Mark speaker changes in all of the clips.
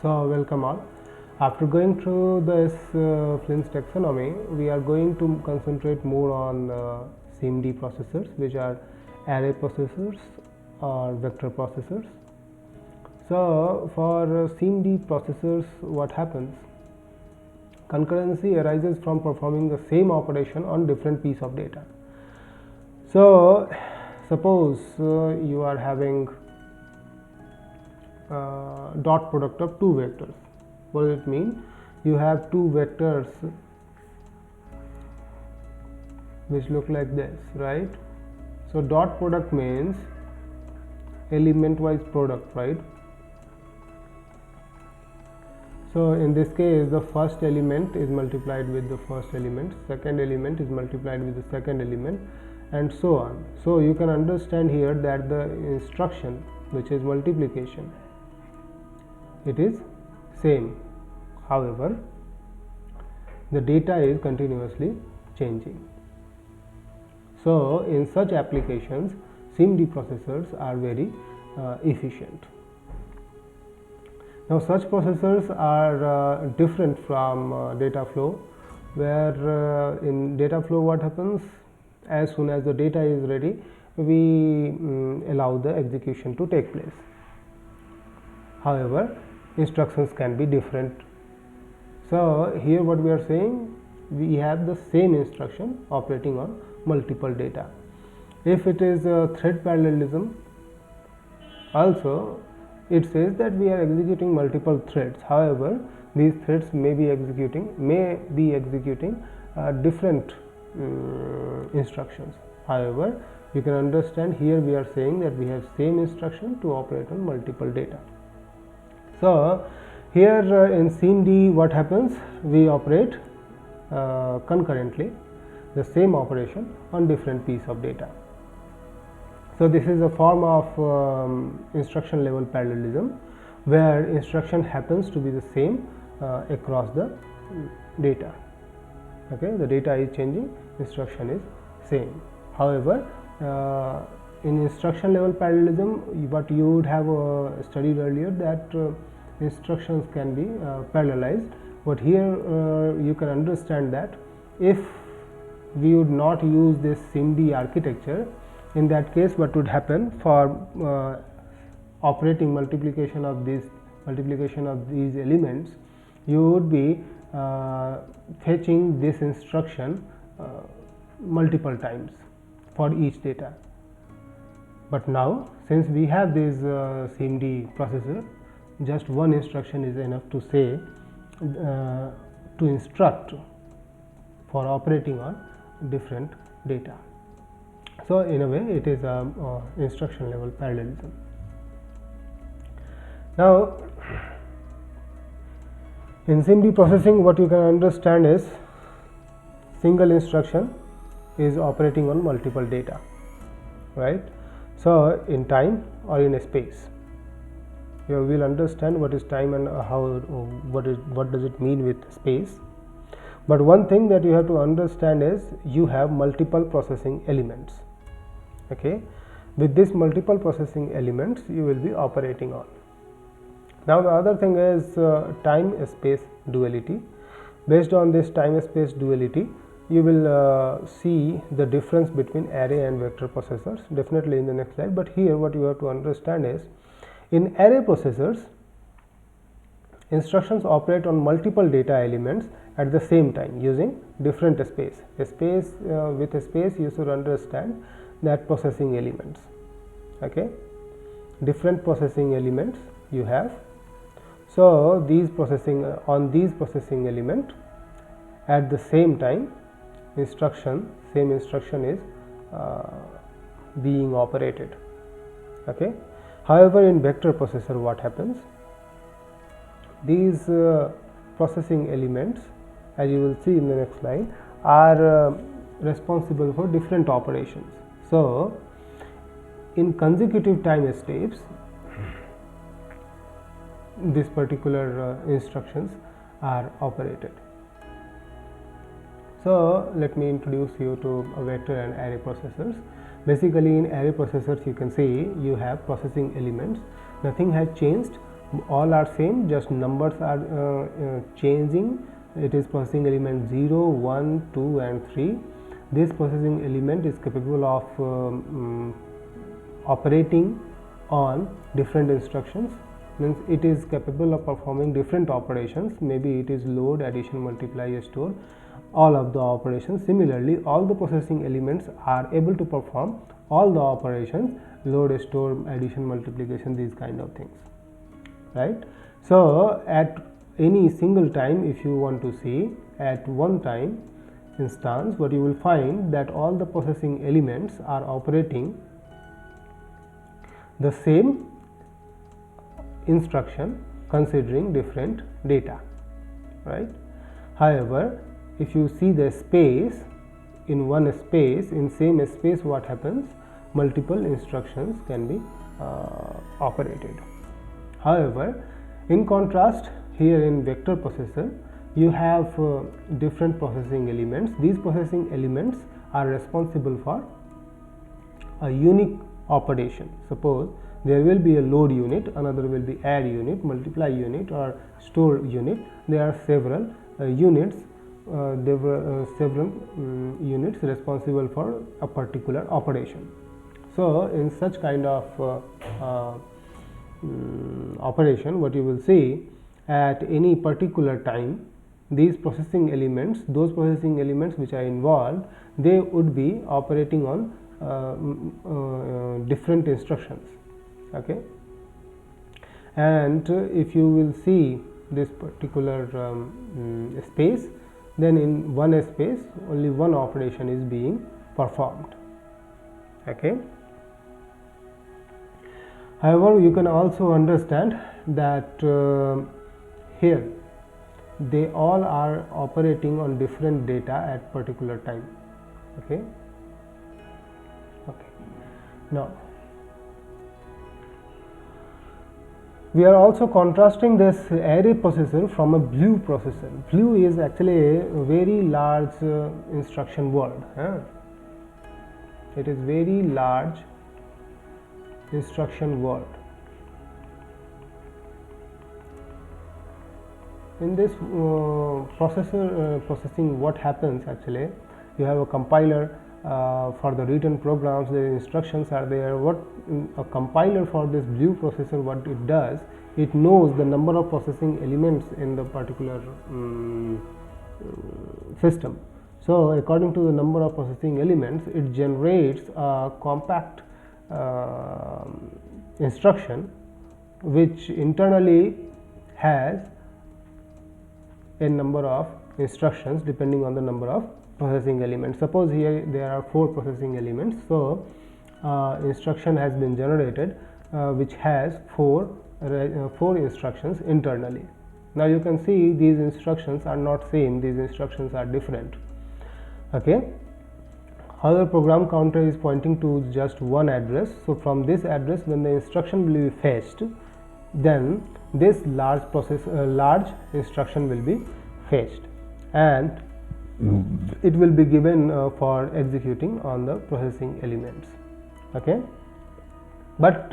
Speaker 1: So welcome all. After going through this Flint's taxonomy, we are going to concentrate more on CMD processors, which are array processors or vector processors. So for CMD processors, what happens? Concurrency arises from performing the same operation on different piece of data. So suppose you are having dot product of two vectors. What does it mean? You have two vectors which look like this, right? So dot product means element wise product, right? So in this case, the first element is multiplied with the first element, second element is multiplied with the second element, and so on. So you can understand here that the instruction, which is multiplication, it is same. However, the data is continuously changing. So in such applications, CMD processors are very efficient. Now such processors are different from data flow, where in data flow what happens, as soon as the data is ready, we allow the execution to take place. However, instructions can be different. So here what we are saying, we have the same instruction operating on multiple data. If it is a thread parallelism, also it says that we are executing multiple threads. However, these threads may be executing different instructions. However, you can understand here we are saying that we have same instruction to operate on multiple data. So here in CMD what happens, we operate concurrently the same operation on different piece of data. So this is a form of instruction level parallelism, where instruction happens to be the same across the data. Okay, the data is changing, instruction is same. However, in instruction level parallelism, what you would have studied earlier, that instructions can be parallelized, but here you can understand that if we would not use this CMD architecture, in that case what would happen for operating multiplication of these elements, you would be fetching this instruction multiple times for each data. But now, since we have this CMD processor, just one instruction is enough to say to instruct for operating on different data. So in a way it is a instruction level parallelism. Now in CMD processing, what you can understand is single instruction is operating on multiple data, right? So in time or in a space, you will understand what is time and what does it mean with space. But one thing that you have to understand is you have multiple processing elements. Okay, with this multiple processing elements you will be operating on. Now the other thing is time space duality. Based on this time space duality, you will see the difference between array and vector processors definitely in the next slide. But here what you have to understand is, in array processors, instructions operate on multiple data elements at the same time using different space. With a space you should understand that processing elements. Okay, different processing elements you have. So these processing element at the same time, same instruction is being operated. Okay. However, in vector processor what happens, these processing elements, as you will see in the next slide, are responsible for different operations. So in consecutive time steps, this particular instructions are operated. So let me introduce you to vector and array processors. Basically in array processors you can see you have processing elements, nothing has changed all are same, just numbers are changing. It is processing element 0, 1, 2 and 3. This processing element is capable of operating on different instructions, means it is capable of performing different operations. Maybe it is load, addition, multiply, store, all of the operations. Similarly, all the processing elements are able to perform all the operations, load, store, addition, multiplication, these kind of things, right? So at any single time, if you want to see at one time instance, what you will find that all the processing elements are operating the same instruction considering different data, right? However, if you see the space, in one space, in same space, what happens, multiple instructions can be operated. However, in contrast, here in vector processor, you have different processing elements. These processing elements are responsible for a unique operation. Suppose there will be a load unit, another will be add unit, multiply unit or store unit. There are several units, units responsible for a particular operation. So in such kind of operation, what you will see, at any particular time, these processing elements, those processing elements which are involved, they would be operating on different instructions, okay? And if you will see this particular space, then in one space only one operation is being performed, okay? However, you can also understand that here they all are operating on different data at particular time, okay? Now we are also contrasting this array processor from a BLEU processor. BLEU is actually a very large instruction word. It is very large instruction word. In this processing, what happens actually, you have a compiler for the written programs, the instructions are there. What a compiler for this BLEU processor, what it does, it knows the number of processing elements in the particular system. So according to the number of processing elements, it generates a compact instruction which internally has a number of instructions depending on the number of processing elements. Suppose here there are 4 processing elements, so instruction has been generated which has 4 instructions internally. Now you can see these instructions are not same, these instructions are different, okay? However, program counter is pointing to just one address. So from this address, when the instruction will be fetched, then this large instruction will be fetched and it will be given for executing on the processing elements, okay? But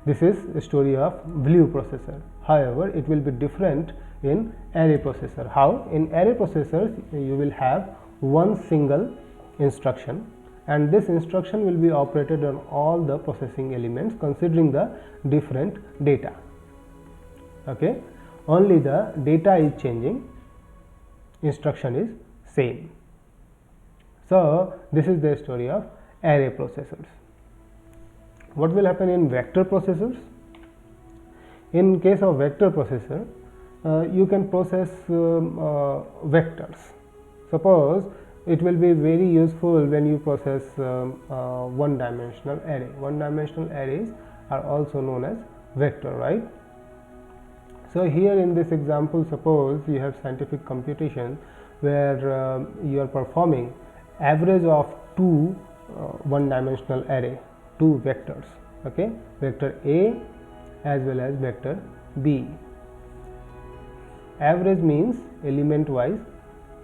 Speaker 1: this is a story of BLEU processor. However, it will be different in array processor. How? In array processors, you will have one single instruction and this instruction will be operated on all the processing elements considering the different data, okay? Only the data is changing, instruction is same. So this is the story of array processors. What will happen in vector processors? In case of vector processor, you can process vectors. Suppose it will be very useful when you process one-dimensional array. One-dimensional arrays are also known as vector, right? So here in this example, suppose you have scientific computation where you are performing average of 2 one-dimensional array, 2 vectors, okay? Vector A as well as vector B. Average means element wise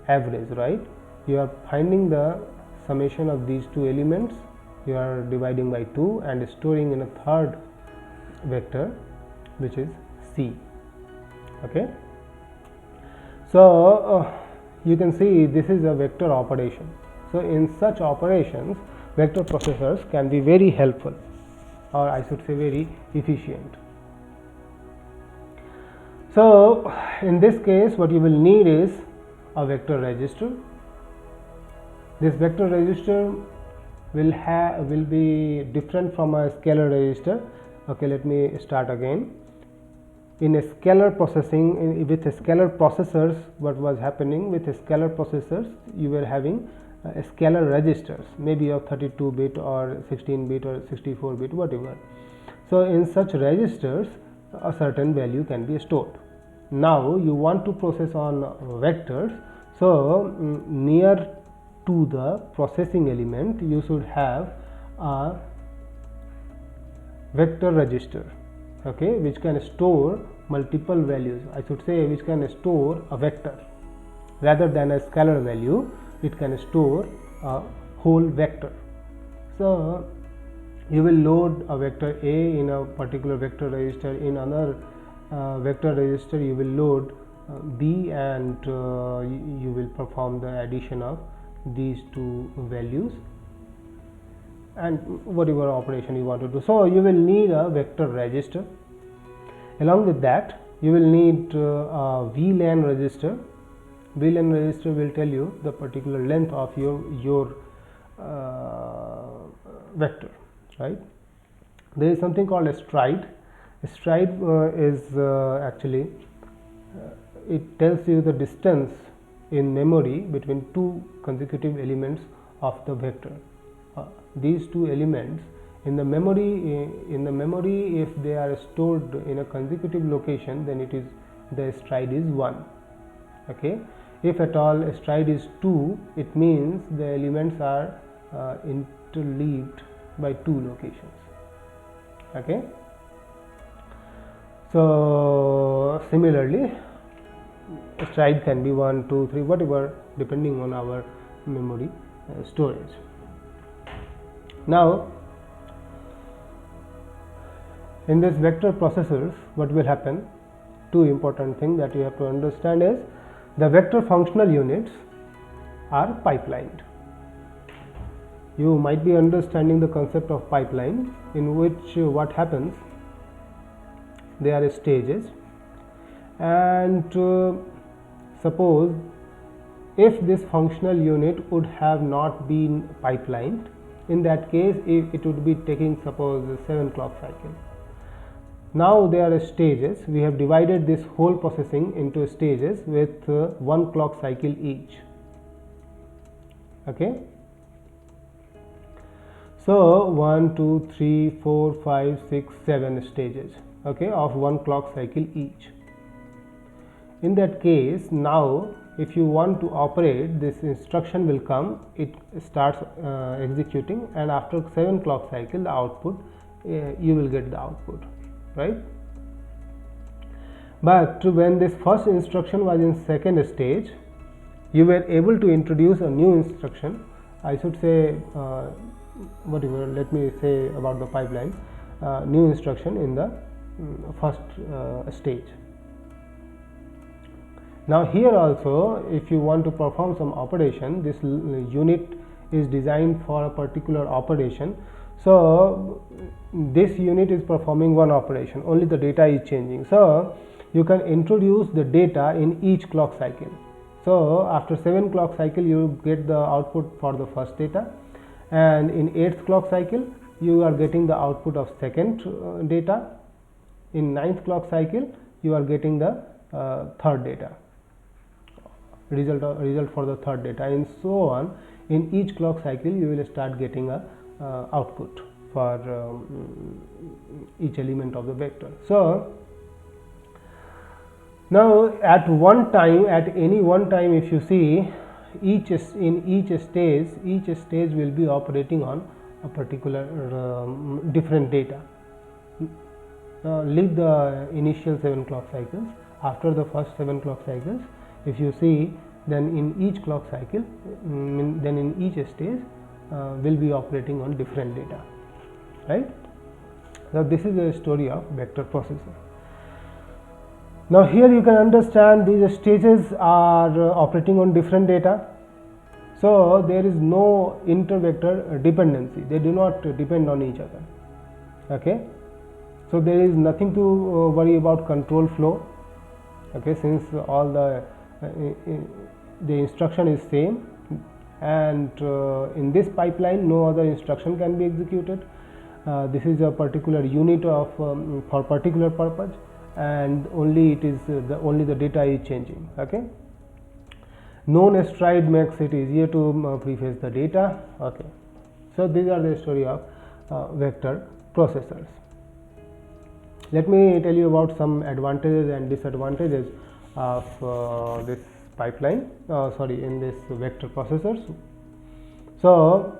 Speaker 1: average, right? You are finding the summation of these 2 elements, you are dividing by 2 and storing in a third vector which is C. Okay, so you can see this is a vector operation. So in such operations, vector processors can be very helpful, or I should say very efficient. So in this case, what you will need is a vector register. This vector register will be different from a scalar register. Okay, let me start again. In a scalar processing, with a scalar processors, what was happening with a scalar processors, you were having scalar registers, maybe of 32-bit or 16-bit or 64-bit, whatever. So in such registers, a certain value can be stored. Now you want to process on vectors, so near to the processing element you should have a vector register, okay, which can store multiple values. I should say which can store a vector rather than a scalar value. It can store a whole vector. So you will load a vector A in a particular vector register, in another vector register you will load B, and you will perform the addition of these two values and whatever operation you want to do. So you will need a vector register. Along with that, you will need a VLAN register. VLAN register will tell you the particular length of your vector, right? There is something called a stride. A stride is actually it tells you the distance in memory between two consecutive elements of the vector. These two elements in the memory, if they are stored in a consecutive location, then it is the stride is 1. Okay, if at all a stride is 2, it means the elements are interleaved by 2 locations. Okay, so similarly a stride can be 1, 2, 3, whatever, depending on our memory storage. Now in this vector processors, what will happen, two important things that you have to understand is the vector functional units are pipelined. You might be understanding the concept of pipeline, in which what happens, there are stages, and suppose if this functional unit would have not been pipelined, in that case it would be taking suppose 7 clock cycle. Now there are stages. We have divided this whole processing into stages with 1 clock cycle each. Okay, so 1, 2, 3, 4, 5, 6, 7 stages, okay, of 1 clock cycle each. In that case, now if you want to operate, this instruction will come, it starts executing, and after 7 clock cycle the output, you will get the output, right? But when this first instruction was in second stage, you were able to introduce a new instruction. I should say whatever, let me say about the pipeline, new instruction in the first stage. Now here also, if you want to perform some operation, this unit is designed for a particular operation. So this unit is performing one operation, only the data is changing. So you can introduce the data in each clock cycle. So after 7 clock cycle you get the output for the first data, and in 8th clock cycle you are getting the output of second data. In 9th clock cycle you are getting the third data, result for the third data, and so on. In each clock cycle you will start getting a output for each element of the vector. So now at any one time, if you see, in each stage will be operating on a particular different data. Leave the initial 7 clock cycles. After the first 7 clock cycles, if you see, then in each clock cycle, then in each stage will be operating on different data, right? So this is the story of vector processor. Now here you can understand these stages are operating on different data. So there is no inter-vector dependency, they do not depend on each other. Okay, so there is nothing to worry about control flow. Okay, since all the instruction is same, and in this pipeline no other instruction can be executed. This is a particular unit of for particular purpose, and only it is only the data is changing. Okay, known stride makes it easier to preface the data. Okay, so these are the story of vector processors. Let me tell you about some advantages and disadvantages of this pipeline, in this vector processors. So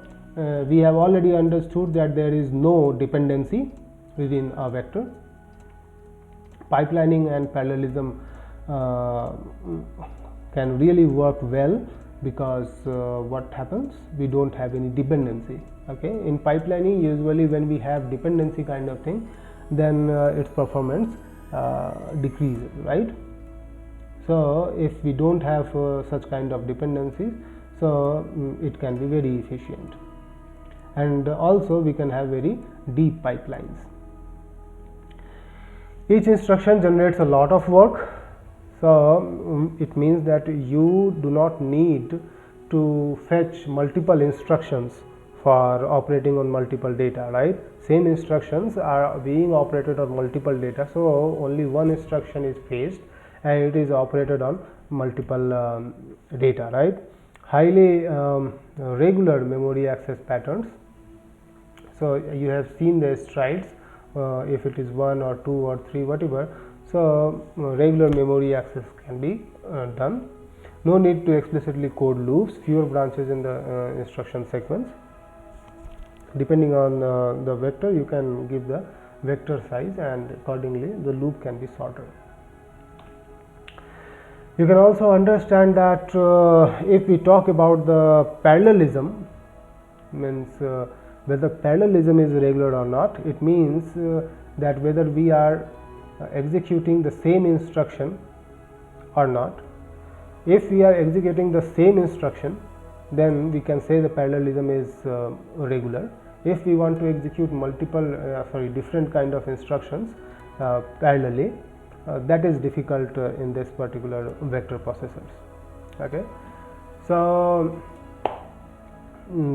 Speaker 1: we have already understood that there is no dependency within a vector. Pipelining and parallelism can really work well, because what happens, we don't have any dependency. Okay, in pipelining usually when we have dependency kind of thing, then its performance decreases, right? So if we don't have such kind of dependencies, so it can be very efficient, and also we can have very deep pipelines. Each instruction generates a lot of work, so it means that you do not need to fetch multiple instructions for operating on multiple data, right? Same instructions are being operated on multiple data, so only one instruction is fetched and it is operated on multiple data, right? Highly regular memory access patterns. So you have seen the strides, if it is 1 or 2 or 3 whatever, so regular memory access can be done. No need to explicitly code loops, fewer branches in the instruction sequence. Depending on the vector, you can give the vector size, and accordingly the loop can be sorted. You can also understand that if we talk about the parallelism, means whether parallelism is regular or not, it means that whether we are executing the same instruction or not. If we are executing the same instruction, then we can say the parallelism is regular. If we want to execute multiple different kind of instructions parallelly, that is difficult in this particular vector processors. Okay, so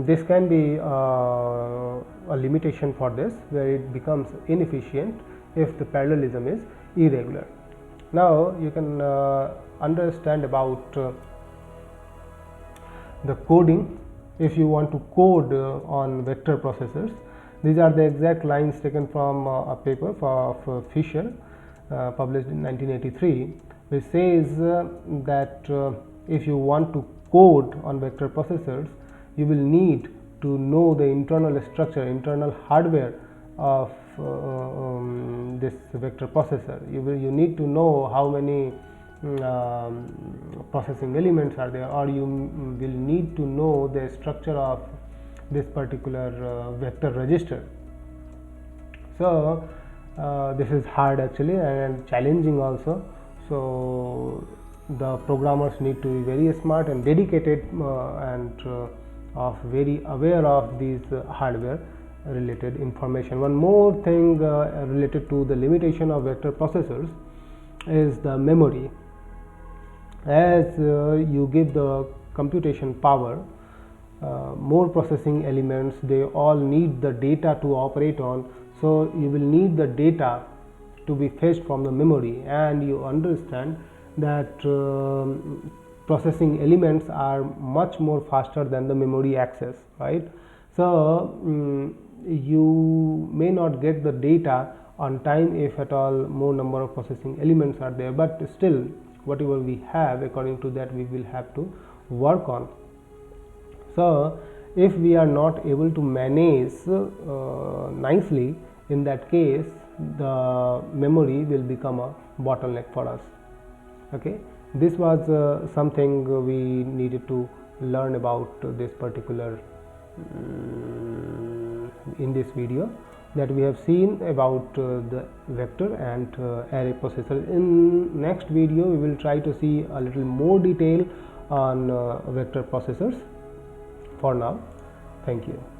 Speaker 1: this can be a limitation for this, where it becomes inefficient if the parallelism is irregular. Now you can understand about the coding. If you want to code on vector processors, these are the exact lines taken from a paper of Fisher, published in 1983, which says that if you want to code on vector processors, you will need to know the internal structure, internal hardware of this vector processor. You need to know how many processing elements are there, or you will need to know the structure of this particular vector register. So this is hard actually and challenging also. So the programmers need to be very smart and dedicated and very aware of these hardware related information. One more thing related to the limitation of vector processors is the memory. As you give the computation power, more processing elements, they all need the data to operate on, so you will need the data to be fetched from the memory, and you understand that processing elements are much more faster than the memory access, right? So you may not get the data on time if at all more number of processing elements are there, but still whatever we have, according to that we will have to work on. So if we are not able to manage nicely, in that case the memory will become a bottleneck for us. Okay, this was something we needed to learn about this particular in this video. that we have seen about the vector and array processor. In next video we will try to see a little more detail on vector processors. For now, thank you.